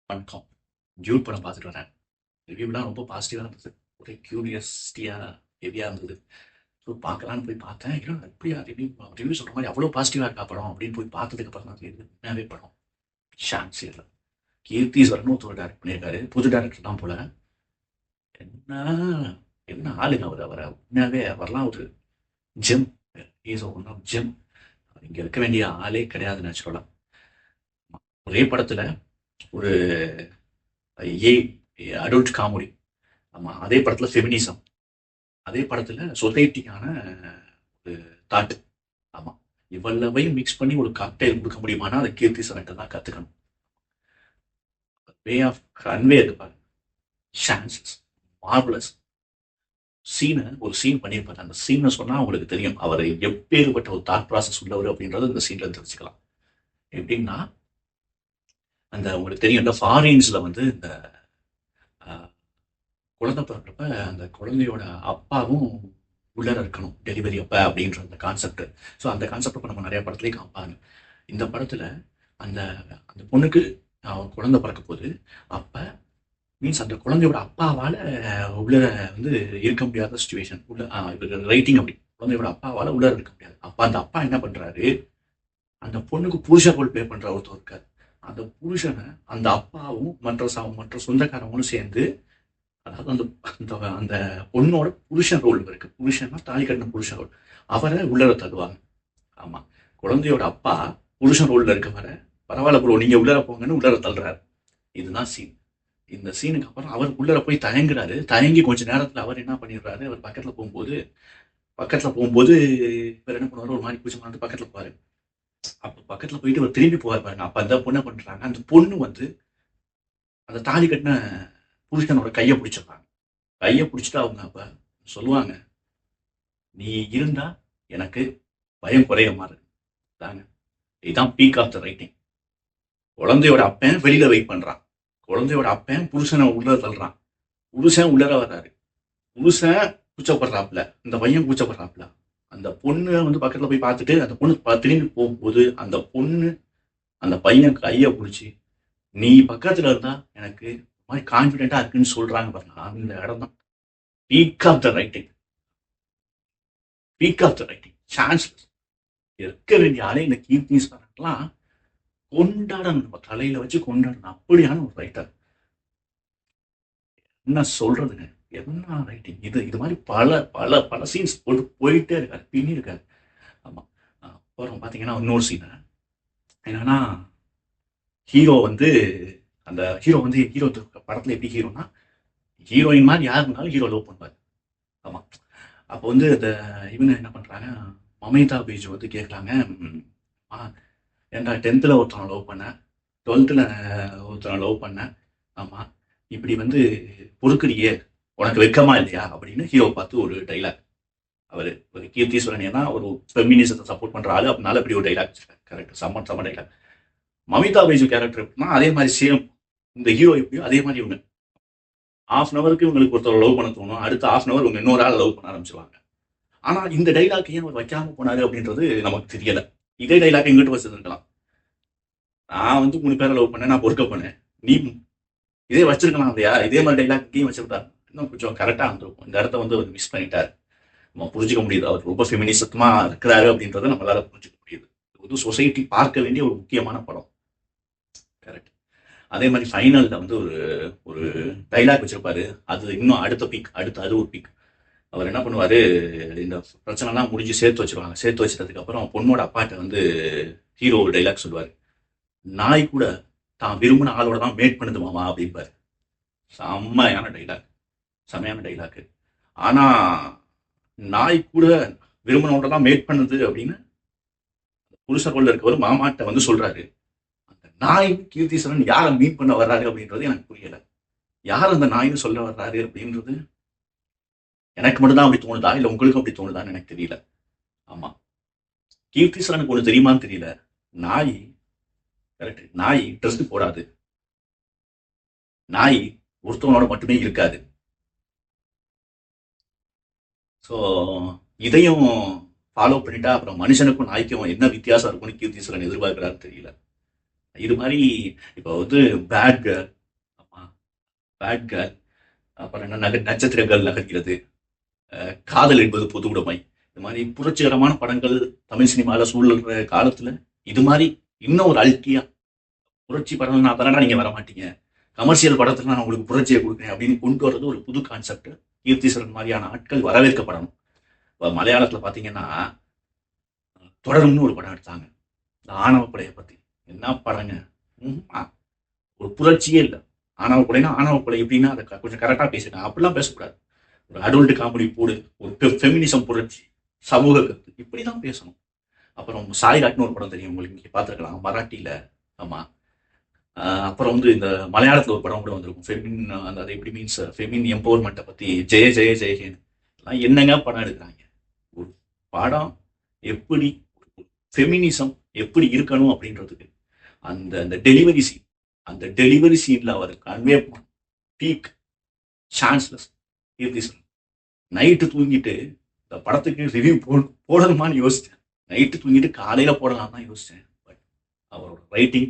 வணக்கம். டியூட் படம் பார்த்துட்டு வரேன். ரிவ்யூலாம் ரொம்ப பாசிட்டிவா இருந்தது. ஒரே கியூரியாசிட்டியா, ஹெவியா இருந்தது. ஸோ பார்க்கலான்னு போய் பார்த்தேன். என்னடா இப்படியா ரிவ்யூ ரிவ்யூ சொல்ற மாரி அவ்வளோ பாசிட்டிவா இருக்கா படம் அப்படின்னு போய் பார்த்ததுக்கு அப்புறம் தான் தெரியுது. உண்மையாவே படம் சான்ஸே இல்ல. கீர்த்திஸ்வரன் ஒருத்தர் டைரக்ட் பண்ணியிருக்காரு. புது டைரக்டர் தான் போல. என்ன என்ன ஆளுங்க அவர உண்மையாவே அவர்லாம் ஒரு gem. Is one of gem. இங்க இருக்க வேண்டிய ஆளே கிடையாது நேச்சுரலா. ஒரே படத்துல ஒரு ஏ அடல்ட் காமெடி. ஆமா. அதே படத்துல ஃபெமினிசம். அதே படத்துல சொசைட்டிக்கான ஒரு தாட். ஆமா. இவ்வளவையும் மிக்ஸ் பண்ணி ஒரு காக்டெயில் கொடுக்க முடியுமானா அதை கீர்த்தி சரண்ட தான் கத்துக்கணும். வே ஆஃப் கன்வே இருக்கு பாருங்க. Chances marvellous. ஒரு சீன் பண்ணியிருப்பாரு. அந்த சீனை சொன்னா உங்களுக்கு தெரியும் அவர் எப்பேற்பட்ட ஒரு தாட் ப்ராசஸ் உள்ளவர் அப்படின்றது இந்த சீன்ல தெரிஞ்சுக்கலாம். எப்படின்னா அந்த உங்களுக்கு தெரியும் இந்த ஃபாரின்ஸ்ல வந்து இந்த குழந்தை பிறக்கிறப்ப அந்த குழந்தையோட அப்பாவும் உள்ளர இருக்கணும் டெலிவரி அப்ப அப்படின்ற அந்த கான்செப்ட். ஸோ அந்த கான்செப்ட் இப்போ நம்ம நிறைய படத்துலேயே காமிப்பாங்க. இந்த படத்துல அந்த அந்த பொண்ணுக்கு குழந்தை பிறக்க போகுது. அப்ப மீன்ஸ் அந்த குழந்தையோட அப்பாவால உள்ளர வந்து இருக்க முடியாத சுச்சுவேஷன். உள்ள ரைட்டிங் அப்படி குழந்தையோட அப்பாவால உள்ளர இருக்க முடியாது. அப்ப அந்த அப்பா என்ன பண்றாரு, அந்த பொண்ணுக்கு புருஷ ரோல் ப்ளே பண்ற ஒருத்தர் இருக்காரு. அந்த புருஷனை அந்த அப்பாவும் மற்ற சொந்தக்காரங்களும் சேர்ந்து, அதாவது அந்த அந்த அந்த பொண்ணோட புருஷன் ரோல் இருக்கு. புருஷன்னா தாலி கட்டின புருஷன் ரோல். அவரை உள்ளர தள்ளுவாங்க. ஆமா. குழந்தையோட அப்பா புருஷன் ரோல்ல இருக்கவரை, பரவாயில்ல ப்ரோ நீங்க உள்ளர போங்கன்னு உள்ளர தள்ளுறாரு. இதுதான் சீன். இந்த சீனுக்கு அப்புறம் அவர் உள்ளர போய் தயங்குறாரு. தயங்கி கொஞ்ச நேரத்துல அவர் என்ன பண்ணிடுறாரு, அவர் பக்கத்துல போகும்போது இவர் என்ன பண்ணுவாரு, ஒரு மாதிரி பூச்சி வந்து பக்கத்துல போவாரு. அப்ப பக்கத்துல போயிட்டு அவர் திரும்பி போவார் பாருங்க. அப்ப அந்த பொண்ணை பண்றாங்க, அந்த பொண்ணு வந்து அந்த தாலி கட்டின புருஷனோட கையை பிடிச்சிடுறாங்க. கையை பிடிச்சிட்டு அவங்க அப்ப சொல்லுவாங்க, நீ இருந்தா எனக்கு பயம் குறைய மாதிரி தாங்க. இதுதான் பீக் ஆஃப் த ரைட்டிங். குழந்தையோட அப்பன் வெளியில வெயிட் பண்றான். குழந்தையோட அப்பன் புருஷனை உள்ள தள்ளுறான். புருஷன் உள்ளர வர்றாரு. புருஷன் கூச்சப்படுறாப்புல, இந்த பையன் கூச்சப்படுறாப்புல. அந்த பொண்ணு வந்து பக்கத்துல போய் பார்த்துட்டு அந்த பொண்ணு திரும்பி போகும்போது அந்த பொண்ணு அந்த பையன் கையை பிடிச்சி, நீ பக்கத்துல இருந்தா எனக்கு மாதிரி கான்பிடென்டா இருக்குன்னு சொல்றாங்க பாருங்க. அந்த இடம் தான் peak of the writing. Peak of the writing. Chance இருக்க வேண்டிய ஆளே இந்த கீர்த்திஸ்வரன்லாம் கொண்டாடணும். நம்ம தலையில வச்சு கொண்டாடணும். அப்படியான ஒரு ரைட்டர். என்ன சொல்றதுங்க, என்ன ரைட்டிங் இது. இது மாதிரி பல பல பல சீன்ஸ் போயிட்டே இருக்காரு, பின்னி இருக்காரு. ஆமா. அப்புறம் பாத்தீங்கன்னா இன்னொரு சீன் என்னன்னா, ஹீரோ வந்து ஹீரோ படத்துல எப்படி ஹீரோனா, ஹீரோயின் மாதிரி யார் இருந்தாலும் ஹீரோ லவ் பண்ணுவாரு. ஆமா. அப்போ வந்து இந்த இவங்க என்ன பண்றாங்க, மமிதா பேஜ் வந்து கேட்குறாங்க, ஏன்டா 10th ஒருத்தனை லவ் பண்ணேன், 12th ஒருத்தனை லவ் பண்ணேன். ஆமா. இப்படி வந்து பொறுக்குறியே, உனக்கு வெக்கமா இல்லையா அப்படின்னு ஹீரோ பார்த்து ஒரு டைலாக். அவர் ஒரு கீர்த்திஸ்வரன் ஏன்னா ஒரு ஃபெமினிசத்தை சப்போர்ட் பண்ற ஆளு, அப்படினால இப்படி ஒரு டைலாக் வச்சிருக்காரு. கரெக்ட். செம்ம டைலாக். மமிதா பைஜு கேரக்டர் எப்படின்னா அதே மாதிரி சேம். இந்த ஹீரோ எப்படியோ அதே மாதிரி இவங்க ஹாஃப் அன் அவருக்கு இவங்களுக்கு ஒருத்தர் லவ் பண்ண தோணும், அடுத்த ஹாஃப் அன் அவர் இவங்க இன்னொரு ஆள் லவ் பண்ண ஆரம்பிச்சிருவாங்க. ஆனா இந்த டைலாக் ஏன் அவர் வைக்காம போனாரு அப்படின்றது நமக்கு தெரியல. இதே டைலாக் எங்கிட்ட வச்சிருக்கலாம். நான் வந்து 3 பேரை லவ் பண்ணேன், நான் பொறுக்க பண்ணேன், நீ இதே வச்சிருக்கலாம் இல்லையா, இதே மாதிரி டைலாக் இங்கேயும் வச்சிருந்தா இன்னும் கொஞ்சம் கரெக்டா இருந்திருக்கும். இந்த இடத்த வந்து அவர் மிஸ் பண்ணிட்டாரு. நம்ம புரிஞ்சுக்க முடியுது அவர் ரொம்ப ஃபெமினிசமா இருக்கிறாரு அப்படின்றத நம்மளால புரிஞ்சுக்க முடியுது. இது வந்து சொசைட்டி பார்க்க வேண்டிய ஒரு முக்கியமான படம். கரெக்ட். அதே மாதிரி ஃபைனல்ல வந்து ஒரு ஒரு டைலாக் வச்சிருப்பாரு. அது இன்னும் அடுத்த பீக். அது ஒரு பீக். அவர் என்ன பண்ணுவாரு, இந்த பிரச்சனைலாம் முடிஞ்சு சேர்த்து வச்சிருவாங்க. சேர்த்து வச்சதுக்கு அப்புறம் பொண்ணோட அப்பாட்ட வந்து ஹீரோ ஒரு டைலாக் சொல்லுவாரு, நாய் கூட தான் விரும்பின ஆளோட தான் மேட் பண்ணுது மாமா அப்படிம்பாரு. செம்மையான டைலாக். செம்மையான டைலாக். ஆனா நாய் கூட விரும்பினோட தான் மேட் பண்ணுது அப்படின்னு புருஷ ரோல்ல இருக்கவர் மாமாட்ட வந்து சொல்றாரு. அந்த நாய் கீர்த்திசரன் யாரை மீட் பண்ண வர்றாரு அப்படின்றது எனக்கு புரியல. யார் அந்த நாய்னு சொல்ல வர்றாரு அப்படின்றது எனக்கு மட்டும் தான் அப்படி தோணுதா, இல்ல உங்களுக்கும் அப்படி தோணுதான்னு எனக்கு தெரியல. ஆமா. கீர்த்திசரனுக்கு ஒண்ணு தெரியுமான்னு தெரியல. நாய், கரெக்ட், நாய் ட்ரெஸ் போடாது. நாய் ஒருத்தவனோட மட்டுமே இருக்காது. ஸோ இதையும் ஃபாலோ பண்ணிட்டா அப்புறம் மனுஷனுக்கும் நாய்க்கும் என்ன வித்தியாசம் இருக்கும்னு கீர்த்திசரன் எதிர்பார்க்கிறான்னு தெரியல. இது மாதிரி இப்போ வந்து பேட் கேர்ள், பேட் கேர்ள், அப்புறம் என்ன நட்சத்திரங்கள் நகர்கிறது, காதல் என்பது பொது உடைமை. இந்த மாதிரி புரட்சிகரமான படங்கள் தமிழ் சினிமாவில் சூழல்ற காலத்துல இது மாதிரி இன்னும் ஒரு அல்கியா புரட்சி படம்னா தானடா நீங்க வர மாட்டீங்க, கமர்ஷியல் படத்துல நான் உங்களுக்கு புரட்சியை கொடுக்குறேன் அப்படின்னு கொண்டு வர்றது ஒரு புது கான்செப்ட். கீர்த்திசரன் மாதிரியான ஆட்கள் வரவேற்கப்படணும். இப்போ மலையாளத்துல பாத்தீங்கன்னா தொடரும்னு ஒரு படம் எடுத்தாங்க, இந்த ஆணவ கொலையை பத்தி. என்ன படங்க! ஒரு புரட்சியே இல்லை. ஆணவ கொலைனா ஆணவ கொலை எப்படின்னா அதை கொஞ்சம் கரெக்டா பேசிட்டாங்க. அப்படிலாம் பேசக்கூடாது. ஒரு அடல்ட் காமெடி போடு, ஒரு ஃபெமினிசம் புரட்சி, சமூக கருத்து, இப்படிதான் பேசணும். அப்புறம் சாய்ராட்னு ஒரு படம் தெரியும் உங்களுக்கு, நீங்க பார்த்துருக்கலாம் மராட்டியில. ஆமா. அப்புறம் வந்து இந்த மலையாளத்துல ஒரு படம் கூட வந்திருக்கும், ஃபெமின், அந்த அது எப்படி மீன்ஸ் ஃபெமின் எம்பவர்மெண்ட்டை பத்தி, ஜெய ஜெய ஜெயஹேன். எல்லாம் என்னங்க படம் எடுக்கிறாங்க! ஒரு படம் எப்படி ஃபெமினிசம் எப்படி இருக்கணும் அப்படின்றதுக்கு அந்த அந்த டெலிவரி சீன், அந்த டெலிவரி சீன்ல அவர் கன்வே பீக் சான்ஸ்லெஸ். நைட்டு தூங்கிட்டு இந்த படத்துக்கு ரிவ்யூ போடணுமான்னு யோசிச்சேன். நைட்டு தூங்கிட்டு காலையில போடலாம் தான் யோசிச்சேன். பட் அவரோட ரைட்டிங்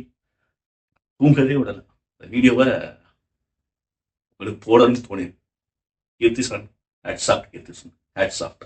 தூங்கவே விடல. இந்த வீடியோவை உங்களுக்கு போடணும்னு தோணு. Keerthisan, hats off. Keerthisan, hats of.